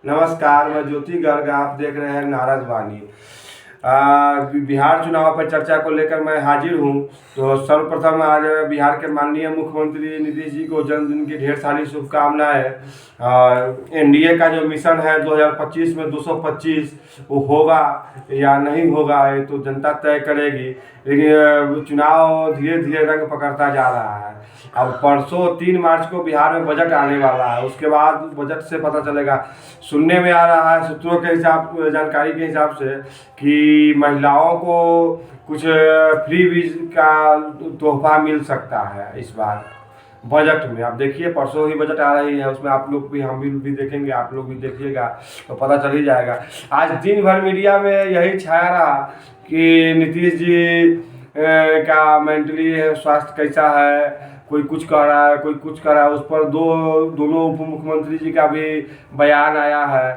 नमस्कार, मैं ज्योति गर्ग। आप देख रहे हैं नारद वाणी। बिहार चुनाव पर चर्चा को लेकर मैं हाजिर हूँ। तो सर्वप्रथम आज बिहार के माननीय मुख्यमंत्री नीतीश जी को जन्मदिन की ढेर सारी शुभकामनाएं। एनडीए का जो मिशन है 2025 में 225 वो होगा या नहीं होगा ये तो जनता तय करेगी। लेकिन चुनाव धीरे धीरे रंग पकड़ता जा रहा है। अब परसों 3 मार्च को बिहार में बजट आने वाला है। उसके बाद बजट से पता चलेगा। सुनने में आ रहा है सूत्रों के हिसाब जानकारी के हिसाब से कि महिलाओं को कुछ फ्री वीज का तोहफा मिल सकता है इस बार बजट में। आप देखिए परसों ही बजट आ रही है, उसमें आप लोग भी हम भी देखेंगे, आप लोग भी देखिएगा तो पता चल ही जाएगा। आज दिन भर मीडिया में यही छाया रहा कि नीतीश जी का मेंटली स्वास्थ्य कैसा है, कोई कुछ कह रहा है कोई कुछ कह रहा है। उस पर दोनों उप मुख्यमंत्री जी का भी बयान आया है।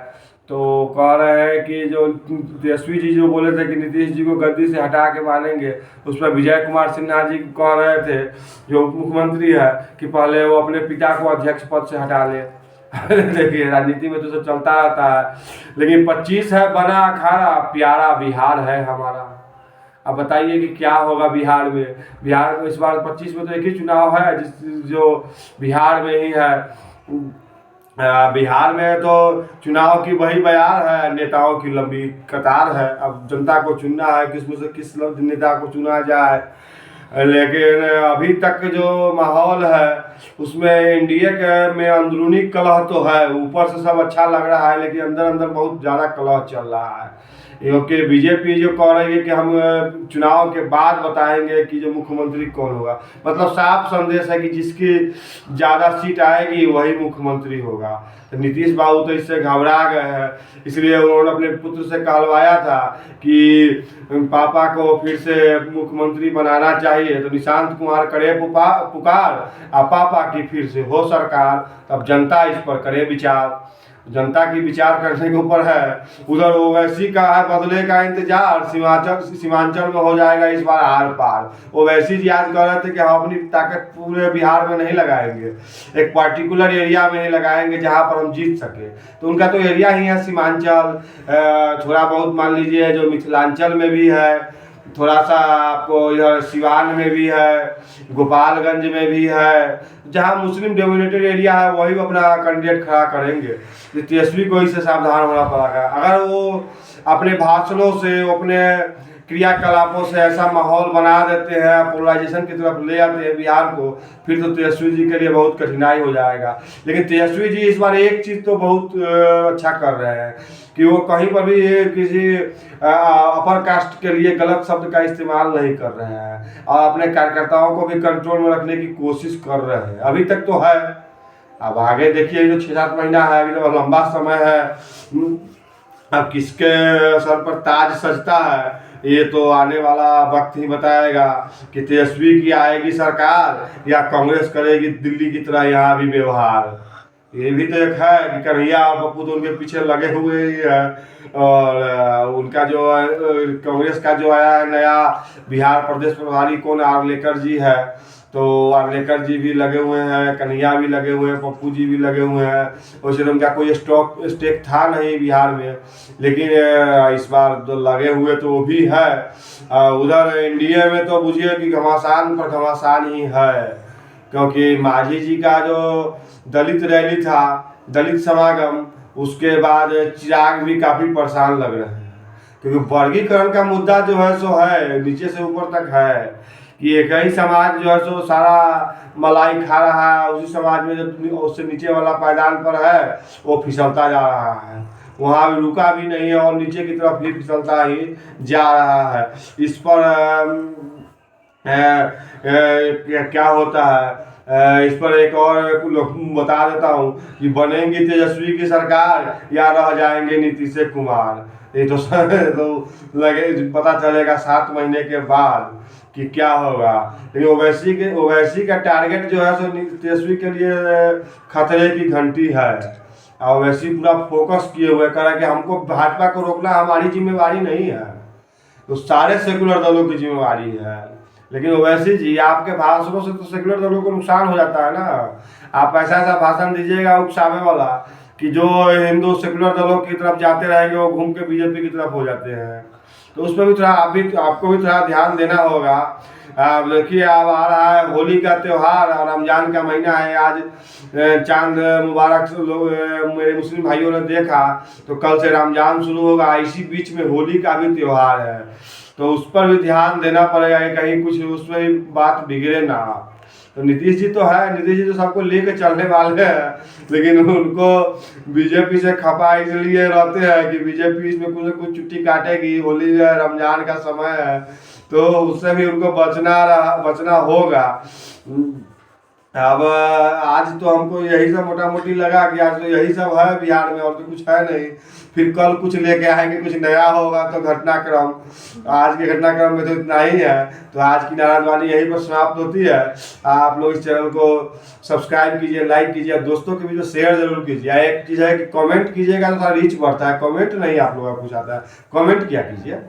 तो कह रहे हैं कि जो तेजस्वी जी जो बोले थे कि नीतीश जी को गद्दी से हटा के मानेंगे, उस पर विजय कुमार सिन्हा जी कह रहे थे जो उप मुख्यमंत्री है कि पहले वो अपने पिता को अध्यक्ष पद से हटा ले। देखिए राजनीति में तो सब चलता रहता है। लेकिन 25 है बना अखाड़ा, प्यारा बिहार है हमारा। अब बताइए कि क्या होगा बिहार में। बिहार में इस बार 25 में तो एक ही चुनाव है जो बिहार में ही है। बिहार में तो चुनाव की वही बयार है, नेताओं की लंबी कतार है। अब जनता को चुनना है किसमें से किस नेता को चुना जाए। लेकिन अभी तक जो माहौल है उसमें एनडीए के में अंदरूनी कलह तो है। ऊपर से सब अच्छा लग रहा है लेकिन अंदर अंदर बहुत ज़्यादा कलह चल रहा है। क्योंकि बीजेपी जो कह रही है कि हम चुनाव के बाद बताएंगे कि जो मुख्यमंत्री कौन होगा। मतलब साफ संदेश है कि जिसकी ज़्यादा सीट आएगी वही मुख्यमंत्री होगा। तो नीतीश बाबू तो इससे घबरा गए हैं, इसलिए उन्होंने अपने पुत्र से कहलवाया था कि पापा को फिर से मुख्यमंत्री बनाना चाहिए। तो निशांत कुमार करे पुकार और पापा की फिर से हो सरकार। अब जनता इस पर करे विचार, जनता की विचार करने के ऊपर है। उधर ओवैसी का है बदले का इंतजार, सीमांचल में हो जाएगा इस बार आर पार। ओवैसी जी आज कह रहे थे कि हम अपनी ताकत पूरे बिहार में नहीं लगाएंगे, एक पर्टिकुलर एरिया में ही लगाएंगे जहां पर हम जीत सके। तो उनका तो एरिया ही है सीमांचल, थोड़ा बहुत मान लीजिए जो मिथिलांचल में भी है, थोड़ा सा आपको इधर सिवान में भी है, गोपालगंज में भी है। जहाँ मुस्लिम डोमिनेटेड एरिया है वही अपना कैंडिडेट खड़ा करेंगे। तेजस्वी को इससे सावधान होना पड़ेगा। अगर वो अपने भाषणों से अपने क्रियाकलापों से ऐसा माहौल बना देते हैं, पोलराइजेशन की तरफ ले आते हैं बिहार को, फिर तो तेजस्वी जी के लिए बहुत कठिनाई हो जाएगा। लेकिन तेजस्वी जी इस बार एक चीज़ तो बहुत अच्छा कर रहे हैं कि वो कहीं पर भी किसी अपर कास्ट के लिए गलत शब्द का इस्तेमाल नहीं कर रहे हैं और अपने कार्यकर्ताओं को भी कंट्रोल में रखने की कोशिश कर रहे हैं। अभी तक तो है, अब आगे देखिए जो 6-7 महीना है, अभी तो लंबा समय है। अब किसके सर पर ताज सजता है ये तो आने वाला वक्त ही बताएगा कि तेजस्वी की आएगी सरकार या कांग्रेस करेगी दिल्ली की तरह यहाँ भी व्यवहार। ये भी तो एक है कि कन्हैया और पप्पू तो उनके पीछे लगे हुए ही है। और उनका जो कांग्रेस का जो आया है नया बिहार प्रदेश प्रभारी कौन, आर्लेकर जी है। तो आर्लेकर जी भी लगे हुए हैं, कन्हैया भी लगे हुए हैं, पप्पू जी भी लगे हुए हैं। वैसे तो उनका कोई स्टेक था नहीं बिहार में, लेकिन इस बार तो लगे हुए तो वो भी है। उधर एनडीए में तो बुझिए कि घमासान पर घमासान ही है। क्योंकि मांझी जी का जो दलित रैली था, दलित समागम, उसके बाद चिराग भी काफ़ी परेशान लग रहे हैं। क्योंकि वर्गीकरण का मुद्दा जो है सो है नीचे से ऊपर तक है कि एक ही समाज जो है सो सारा मलाई खा रहा है, उसी समाज में जो उससे नीचे वाला पायदान पर है वो फिसलता जा रहा है। वहाँ भी रुका भी नहीं है और नीचे की तरफ भी फिसलता ही जा रहा है। इस पर क्या होता है, इस पर एक और बता देता हूँ कि बनेंगी तेजस्वी की सरकार या रह जाएंगे नीतीश कुमार। ये तो लगे पता चलेगा 7 महीने के बाद कि क्या होगा। लेकिन ओवैसी का टारगेट जो है सो तेजस्वी के लिए खतरे की घंटी है। ओवैसी पूरा फोकस किए हुए कह रहा है कि हमको भाजपा को रोकना हमारी जिम्मेवारी नहीं है, तो सारे सेकुलर दलों की जिम्मेवारी है। लेकिन ओवैसी जी आपके भाषणों से तो सेकुलर दलों को नुकसान हो जाता है ना। आप ऐसा ऐसा भाषण दीजिएगा उकसावे वाला कि जो हिंदू सेकुलर दलों की तरफ जाते रहेंगे वो घूम के बीजेपी की तरफ हो जाते हैं। तो उसमें भी थोड़ा आपको भी थोड़ा ध्यान देना होगा। अब देखिए अब आ रहा है होली का त्यौहार और रमजान का महीना है। आज चांद मुबारक से लोग मेरे मुस्लिम भाइयों ने देखा, तो कल से रमजान शुरू होगा, इसी बीच में होली का भी त्यौहार है। तो उस पर भी ध्यान देना पड़ेगा कि कहीं कुछ उसमें भी बात बिगड़े ना। तो नीतीश जी तो है, नीतीश जी तो सबको लेके चलने वाले हैं, लेकिन उनको बीजेपी से खपा इसलिए रहते हैं कि बीजेपी इसमें कुछ न कुछ छुट्टी काटेगी। होली है, रमजान का समय है, तो उससे भी उनको बचना होगा। अब आज तो हमको यही सब मोटा मोटी लगा कि आज तो यही सब है बिहार में, और तो कुछ है नहीं। फिर कल कुछ लेके आएंगे, कुछ नया होगा। तो घटनाक्रम आज के घटनाक्रम में तो इतना ही है। तो आज की नाराजवानी यहीं पर समाप्त होती है। आप लोग इस चैनल को सब्सक्राइब कीजिए, लाइक कीजिए, दोस्तों के बीच में शेयर जरूर कीजिए। एक चीज़ है कि कमेंट कीजिएगा तो थोड़ा रीच बढ़ता है, कमेंट नहीं आप लोगों का कुछ आता है, कमेंट किया कीजिए।